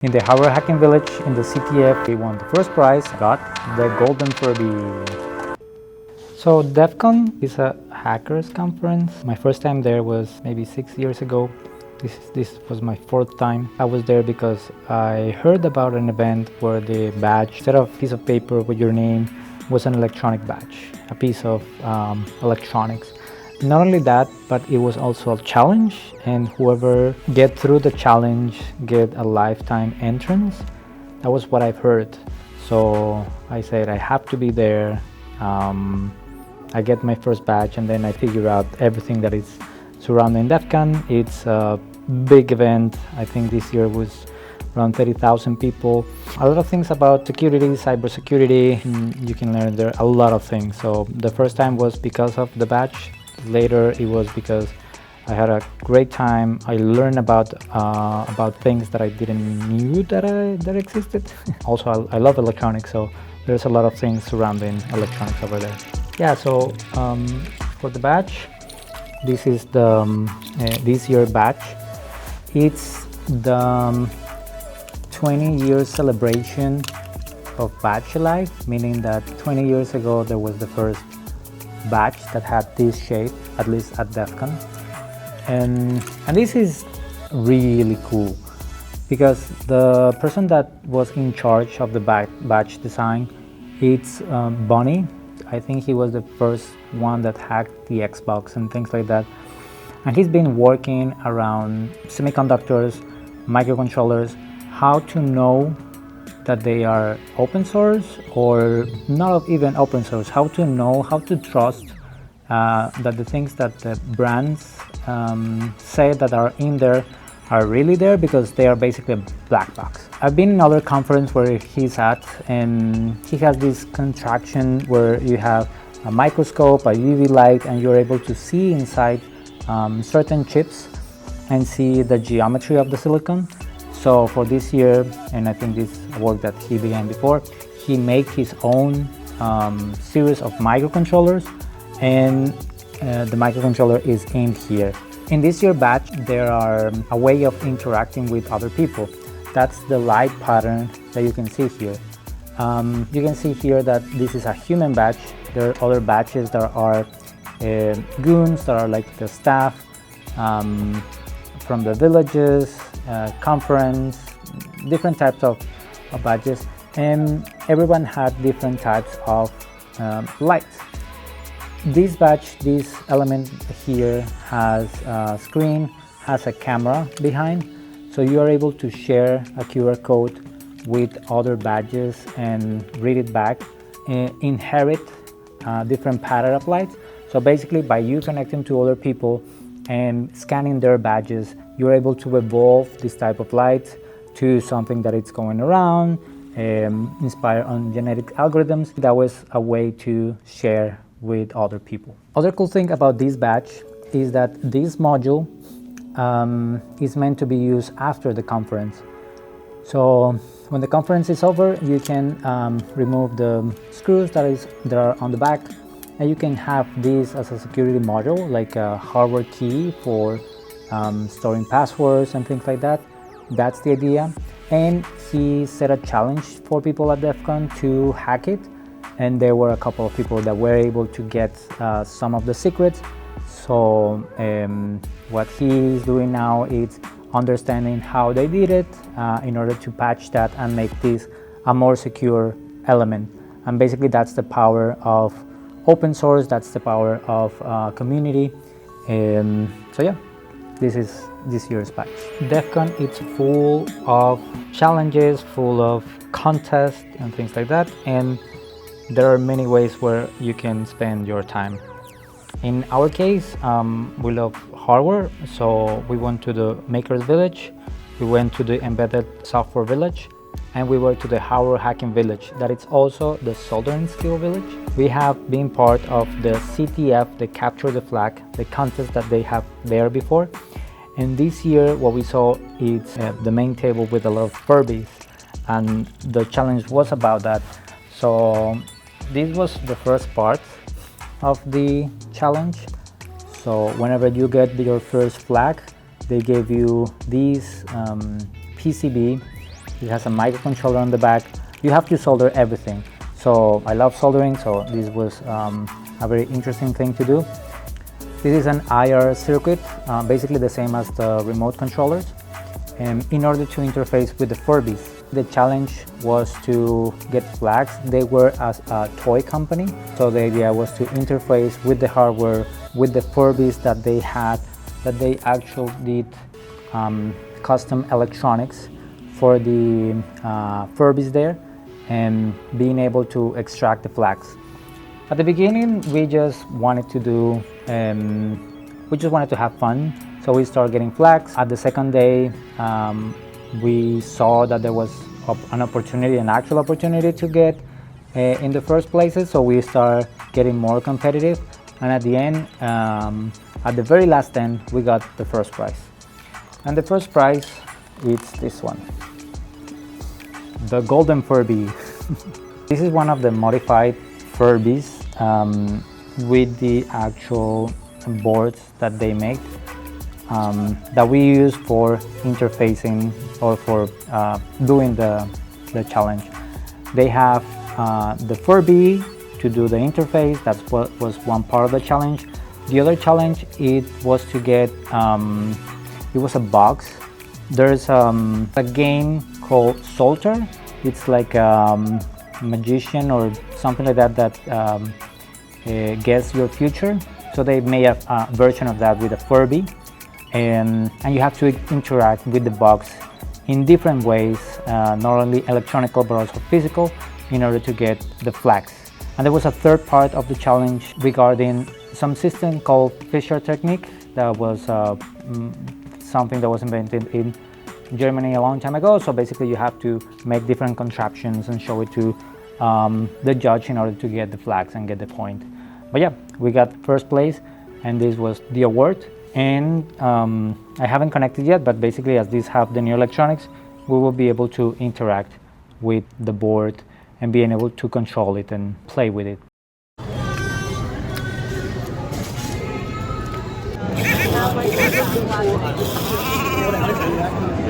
In the hardware hacking village in the CTF, we won the first prize, got the golden Furby. So DEFCON is a hackers conference. My first time there was maybe 6 years ago. This was my fourth time. I was there because I heard about an event where the badge, instead of a piece of paper with your name, was an electronic badge, a piece of electronics. Not only that, but it was also a challenge, and whoever get through the challenge get a lifetime entrance. That was what I've heard. So I said I have to be there. I get my first badge, and then I figure out everything that is surrounding DEFCON. It's a big event. I think this year was around 30,000 people. A lot of things about security, cybersecurity. You can learn there a lot of things. So the first time was because of the badge. Later it was because I had a great time. I learned about things that I didn't knew that existed. Also, I love electronics, so there's a lot of things surrounding electronics over there. Yeah, so for the badge, this is the this year badge. It's the 20-year celebration of badge life, meaning that 20 years ago there was the first badge that had this shape, at least at DEFCON, and this is really cool because the person that was in charge of the badge design, it's Bonnie. I think he was the first one that hacked the Xbox and things like that, and he's been working around semiconductors, microcontrollers, how to know that they are open source or not even open source, how to know, how to trust that the things that the brands say that are in there are really there, because they are basically a black box. I've been in other conference where he's at, and he has this contraction where you have a microscope, a UV light, and you're able to see inside certain chips and see the geometry of the silicon. So for this year, and I think this work that he began before, he made his own series of microcontrollers, and the microcontroller is in here. In this year badge, there are a way of interacting with other people. That's the light pattern that you can see here. You can see here that this is a human badge. There are other badges that are goons, that are like the staff from the villages, conference, different types of badges, and everyone had different types of lights. This badge, this element here, has a screen, has a camera behind, so you are able to share a QR code with other badges and read it back, inherit different pattern of lights. So basically, by you connecting to other people and scanning their badges, you're able to evolve this type of light to something that it's going around, inspired on genetic algorithms. That was a way to share with other people. Other cool thing about this badge is that this module is meant to be used after the conference. So when the conference is over, you can remove the screws that are on the back, and you can have this as a security module, like a hardware key for storing passwords and things like that. That's the idea. And he set a challenge for people at DEFCON to hack it, and there were a couple of people that were able to get some of the secrets. So what he's doing now is understanding how they did it in order to patch that and make this a more secure element. And basically that's the power of open source, that's the power of community. So yeah, this is this year's patch. DEFCON, it's full of challenges, full of contests and things like that, and there are many ways where you can spend your time. In our case, we love hardware, so we went to the Makers Village, we went to the Embedded Software Village, and we were to the Hardware Hacking Village, that is also the Soldering Skill Village. We have been part of the CTF, the Capture the Flag, the contest that they have there before. And this year what we saw is the main table with a lot of Furbies, and the challenge was about that. So this was the first part of the challenge. So whenever you get your first flag, they gave you these PCB It has a microcontroller on the back. You have to solder everything. So I love soldering, so this was a very interesting thing to do. This is an IR circuit, basically the same as the remote controllers, in order to interface with the Furbies. The challenge was to get flags. They were as a toy company, so the idea was to interface with the hardware, with the Furbies that they had, that they actually did custom electronics for the Furbies there, and being able to extract the flags. At the beginning, we just wanted to do, we just wanted to have fun, so we started getting flags. At the second day, we saw that there was an opportunity, an actual opportunity to get in the first places, so we started getting more competitive, and at the end, at the very last end, we got the first prize. And the first prize is this one, the golden Furby. This is one of the modified Furbies with the actual boards that they make, that we use for interfacing or for doing the challenge. They have the Furby to do the interface. That's what was one part of the challenge. The other challenge, it was to get, it was a box. There's a game called Soldered. It's like a magician or something like that that guess your future. So they made a version of that with a Furby, and you have to interact with the box in different ways, not only electronical but also physical, in order to get the flags. And there was a third part of the challenge regarding some system called Fisher technique. That was something that was invented in Germany a long time ago. So basically you have to make different contraptions and show it to the judge in order to get the flags and get the point. But yeah, we got first place, and this was the award. And I haven't connected yet, but basically as these have the new electronics, we will be able to interact with the board and being able to control it and play with it.